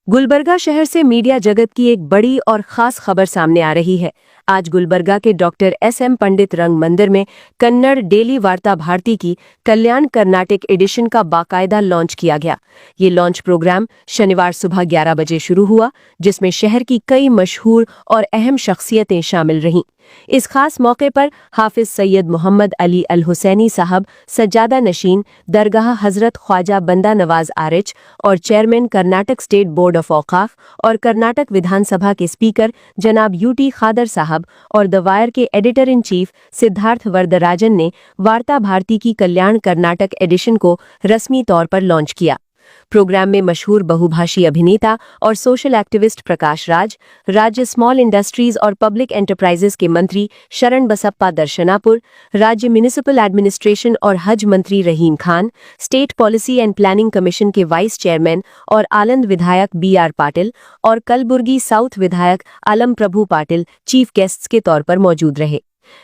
गुलबर्गा शहर से मीडिया जगत की एक बड़ी और खास खबर सामने आ रही है। आज गुलबर्गा के डॉक्टर एस.एम. पंडित रंग मंदिर में कन्नड़ डेली वार्ता भारती की कल्याण कर्नाटक एडिशन का बाकायदा लॉन्च किया गया। ये लॉन्च प्रोग्राम शनिवार सुबह 11 बजे शुरू हुआ, जिसमें शहर की कई मशहूर और अहम शख्सियतें शामिल रहीं। इस खास मौके पर हाफिज सैयद मोहम्मद अली अल हुसैनी साहब, सज्जादा नशीन, दरगाह हजरत ख्वाजा बंदा नवाज आरिच और chairman Karnataka state board of औकाफ और कर्नाटक विधानसभा के स्पीकर जनाब यूटी खादर साहब और द वायर के editor in chief Siddharth Varadarajan ने वार्ता भारती की कल्याण कर्नाटक एडिशन को रस्मी तौर पर लॉन्च किया। प्रोग्राम में मशहूर बहुभाषी अभिनेता और सोशल एक्टिविस्ट प्रकाश राज, राज्य स्मॉल इंडस्ट्रीज और पब्लिक एंटरप्राइजेस के मंत्री शरण बसप्पा दर्शनापुर, राज्य म्युनिसिपल एडमिनिस्ट्रेशन और हज मंत्री Rahim Khan, state policy and planning commission के वाइस चेयरमैन और आलंद विधायक बी.आर. पाटिल और कलबुर्गी साउथ विधायक आलम प्रभु पाटिल चीफ गेस्ट्स के तौर पर मौजूद रहे।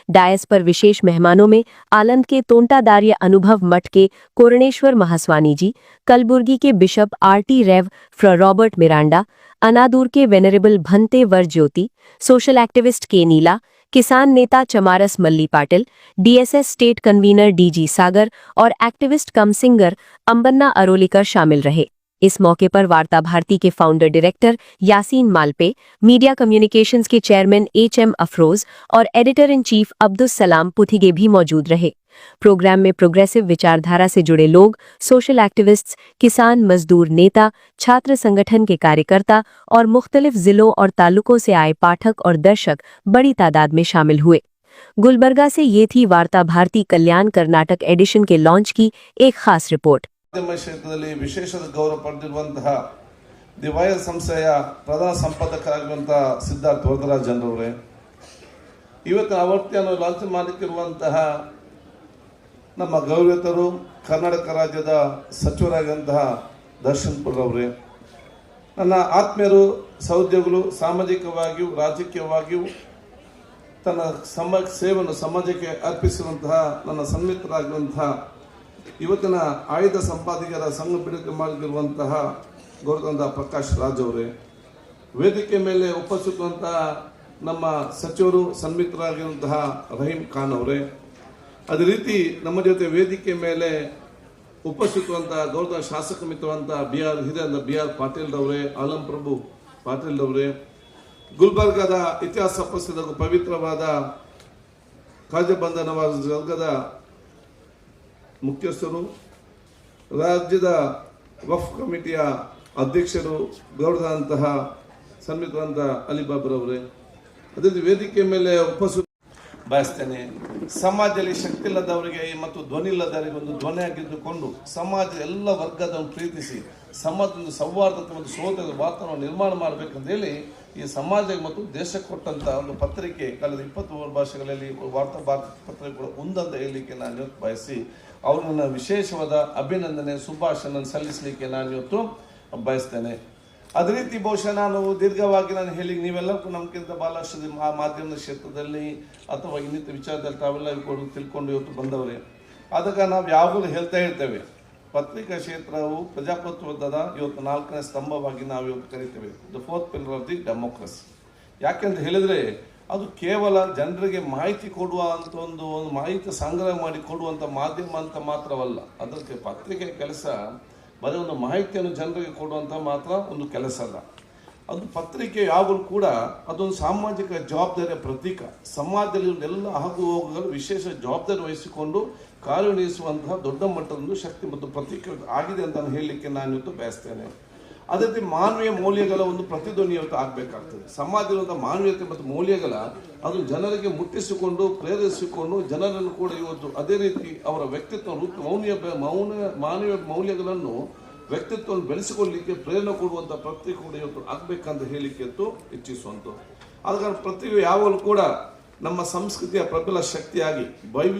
डायस पर विशेष मेहमानों में आलंद के तोंटादार्य अनुभव मठ के कोरणेश्वर महास्वामी जी, कलबुर्गी के बिशप आर.टी. रेव फ्र रॉबर्ट मिरांडा, अनादूर के venerable Bhante Vara Jyoti, social activist K Neela, किसान नेता Chamaras Malli Patil, DSS state convener D G. Sagar और एक्टिविस्ट कम सिंगर अंबन्ना अरोलीकर शामिल रहे। इस मौके पर वार्ता भारती के founder director Yasin Malpe, media communications के चेयरमैन एच.एम. अफरोज और एडिटर इन चीफ अब्दुस सलाम पुथिगे भी मौजूद रहे। प्रोग्राम में प्रोग्रेसिव विचारधारा से जुड़े लोग, सोशल एक्टिविस्ट्स, किसान मजदूर नेता, छात्र संगठन के कार्यकर्ता और मुख्तलिफ जिलों और तालुकों से आए पाठक और दर्शक बड़ी तादाद में शामिल हुए। गुलबर्गा से ये थी वार्ता भारती कल्याण कर्नाटक एडिशन के लॉन्च की एक खास रिपोर्ट। ಮಾಧ್ಯಮ ಕ್ಷೇತ್ರದಲ್ಲಿ ವಿಶೇಷ ಗೌರವ ಪಡೆದಿರುವಂತಹ ದಿ ವಾಯರ್ ಸಂಸ್ಥೆಯ ಪ್ರಧಾನ ಸಂಪಾದಕರಾಗಿರುವಂತಹ ಸಿದ್ಧಾರ್ಥ ವರದರಾಜನ್ ಅವರೇ, ಇವತ್ತಿನ ಆವೃತ್ತಿಯನ್ನು ಲಾಂಚ್ ಮಾಡಲಿಕ್ಕಿರುವಂತಹ ನಮ್ಮ ಗೌರವಿತರು ಕರ್ನಾಟಕ ರಾಜ್ಯದ ಸಚಿವರಾಗಿರುವಂತಹ ದರ್ಶನ್ಪುರ್ ಅವರೇ, ನನ್ನ ಆತ್ಮೀಯರು, ಸಹೋದ್ಯೋಗಿಗಳು, ಸಾಮಾಜಿಕವಾಗಿಯೂ ರಾಜಕೀಯವಾಗಿಯೂ ತನ್ನ ಸೇವೆಯನ್ನು ಸಮಾಜಕ್ಕೆ ಅರ್ಪಿಸಿರುವಂತಹ ನನ್ನ ಸನ್ಮಿತ್ರರಾಗಿರುವಂತಹ ಇವತ್ತಿನ ಆಯುಧ ಸಂಪಾದಕರ ಸಂಘ ಬಿಡುಗಡೆ ಮಾಡಿರುವಂತಹ ಗೌರವಾನ್ವಿತ ಪ್ರಕಾಶ್ ರಾಜ್ ಅವರೇ, ವೇದಿಕೆ ಮೇಲೆ ಉಪಸ್ಥಿತವಂತಹ ನಮ್ಮ ಸಚಿವರು ಸನ್ಮಿತ್ರರಾಗಿರುವಂತಹ ರಹೀಂ ಖಾನ್ ಅವರೇ, ಅದೇ ರೀತಿ ನಮ್ಮ ಜೊತೆ ವೇದಿಕೆ ಮೇಲೆ ಉಪಸ್ಥಿತವಂತಹ ಗೌರವ ಶಾಸಕ ಮಿತ್ರವಂತಹ ಬಿ.ಆರ್. ಪಾಟೀಲ್ ಅವರೇ, ಆಲಂ ಪ್ರಭು ಪಾಟೀಲ್ ಅವರೇ, ಗುಲ್ಬರ್ಗಾದ ಇತಿಹಾಸ ಪ್ರಸಿದ್ಧ ಪವಿತ್ರವಾದ ಖ್ವಾಜಾ ಬಂದ ನವಾಜ್ ವರ್ಗದ ಮುಖ್ಯಸ್ಥರು, ರಾಜ್ಯದ ವಫ್ ಕಮಿಟಿಯ ಅಧ್ಯಕ್ಷರು ಗೌರವಾದಂತಹ ಸನ್ಮಿತವಂತ ಅಲಿಬಾಬ್ರವರೇ, ಅದೇ ವೇದಿಕೆ ಮೇಲೆ ಉಪಸ್ಥಿತ ಬಯಸ್ತೇನೆ. ಸಮಾಜದಲ್ಲಿ ಶಕ್ತಿ ಇಲ್ಲದವರಿಗೆ ಮತ್ತು ಧ್ವನಿ ಇಲ್ಲದವರಿಗೆ ಒಂದು ಧ್ವನಿಯಾಗಿದ್ದುಕೊಂಡು ಸಮಾಜದ ಎಲ್ಲ ವರ್ಗದವನ್ನು ಪ್ರೀತಿಸಿ ಸಮಾಜದ ಸೌಹಾರ್ದತೆ ಮತ್ತು ಸೋದರದ ವಾತಾವರಣ ನಿರ್ಮಾಣ ಮಾಡಬೇಕಂತ ಹೇಳಿ ಈ ಸಮಾಜ ಮತ್ತು ದೇಶ ಕೊಟ್ಟಂತ ಒಂದು ಪತ್ರಿಕೆ ಕಳೆದ 23 ಭಾಷೆಗಳಲ್ಲಿ ವಾರ್ತಾ ಭಾರತಿ ಪತ್ರಿಕೆ ಕೂಡ ಒಂದಂತ ಹೇಳಲಿಕ್ಕೆ ನಾನು ಇವತ್ತು ಬಯಸಿ ಅವ್ರನ್ನ ವಿಶೇಷವಾದ ಅಭಿನಂದನೆ ಶುಭಾಶಯ ಸಲ್ಲಿಸಲಿಕ್ಕೆ ನಾನು ಇವತ್ತು ಬಯಸ್ತೇನೆ. ಅದೇ ರೀತಿ ಬಹುಶಃ ನಾನು ದೀರ್ಘವಾಗಿ ನಾನು ಹೇಳಿ ನೀವೆಲ್ಲರಿಗೂ ನಮ್ಗಿಂತ ಬಹಳಷ್ಟು ಮಾಧ್ಯಮದ ಕ್ಷೇತ್ರದಲ್ಲಿ ಅಥವಾ ಇನ್ನಿತರ ವಿಚಾರದಲ್ಲಿ ತಾವೆಲ್ಲ ತಿಳ್ಕೊಂಡು ಇವತ್ತು ಬಂದವರೇ, ಆದಾಗ ನಾವು ಯಾವಾಗಲೂ ಹೇಳ್ತಾ ಇರ್ತೇವೆ, ಪತ್ರಿಕಾ ಕ್ಷೇತ್ರವು ಪ್ರಜಾಪ್ರಭುತ್ವದ ಇವತ್ತು 4ನೇ ಸ್ತಂಭವಾಗಿ ನಾವು ಇವತ್ತು ಕರಿತೇವೆ, the 4th pillar of the democracy. ಯಾಕೆಂತ ಹೇಳಿದ್ರೆ ಅದು ಕೇವಲ ಜನರಿಗೆ ಮಾಹಿತಿ ಕೊಡುವ ಅಂತ ಒಂದು ಮಾಹಿತಿ ಸಂಗ್ರಹ ಮಾಡಿ ಕೊಡುವಂಥ ಮಾಧ್ಯಮ ಅಂತ ಮಾತ್ರವಲ್ಲ. ಅದಕ್ಕೆ ಪತ್ರಿಕೆ ಕೆಲಸ ಬರೀ ಒಂದು ಮಾಹಿತಿಯನ್ನು ಜನರಿಗೆ ಕೊಡುವಂಥ ಮಾತ್ರ ಒಂದು ಕೆಲಸ ಅಲ್ಲ. ಅದು ಪತ್ರಿಕೆ ಯಾವಾಗಲೂ ಕೂಡ ಅದೊಂದು ಸಾಮಾಜಿಕ ಜವಾಬ್ದಾರಿಯ ಪ್ರತೀಕ. ಸಮಾಜದಲ್ಲಿ ಎಲ್ಲ ಆಗು ಹೋಗುಗಳು ವಿಶೇಷ ಜವಾಬ್ದಾರಿ ವಹಿಸಿಕೊಂಡು ಕಾರ್ಯನಿರ್ವಹಿಸುವಂತಹ ದೊಡ್ಡ ಮಟ್ಟದೊಂದು ಶಕ್ತಿ ಮತ್ತು ಪ್ರತೀಕ ಆಗಿದೆ ಅಂತ ಹೇಳಲಿಕ್ಕೆ ನಾನು ಇವತ್ತು ಬಯಸ್ತೇನೆ. ಅದೇ ರೀತಿ ಮಾನವೀಯ ಮೌಲ್ಯಗಳ ಒಂದು ಪ್ರತಿಧ್ವನಿ ಇವತ್ತು ಆಗಬೇಕಾಗ್ತದೆ. ಸಮಾಜದ ಮಾನವೀಯತೆ ಮತ್ತು ಮೌಲ್ಯಗಳ ಅದು ಜನರಿಗೆ ಮುಟ್ಟಿಸಿಕೊಂಡು ಪ್ರೇರಿಸಿಕೊಂಡು ಜನರನ್ನು ಕೂಡ ಇವತ್ತು ಅದೇ ರೀತಿ ಅವರ ವ್ಯಕ್ತಿತ್ವ ಮಾನವೀಯ ಮೌಲ್ಯಗಳನ್ನು ವ್ಯಕ್ತಿತ್ವವನ್ನು ಬೆಳೆಸಿಕೊಳ್ಳಲಿಕ್ಕೆ ಪ್ರೇರಣೆ ಕೊಡುವಂಥ ಪ್ರತಿಕ್ರಿಯೆ ಕೂಡ ಇವತ್ತು ಆಗಬೇಕಂತ ಹೇಳಲಿಕ್ಕೆ ಇಚ್ಛಿಸುವಂಥ. ಆದ ಕಾರಣ ಪ್ರತಿಯೊಬ್ಬರು ಯಾವಾಗಲೂ ಕೂಡ ನಮ್ಮ ಸಂಸ್ಕೃತಿಯ ಪ್ರಬಲ ಶಕ್ತಿಯಾಗಿ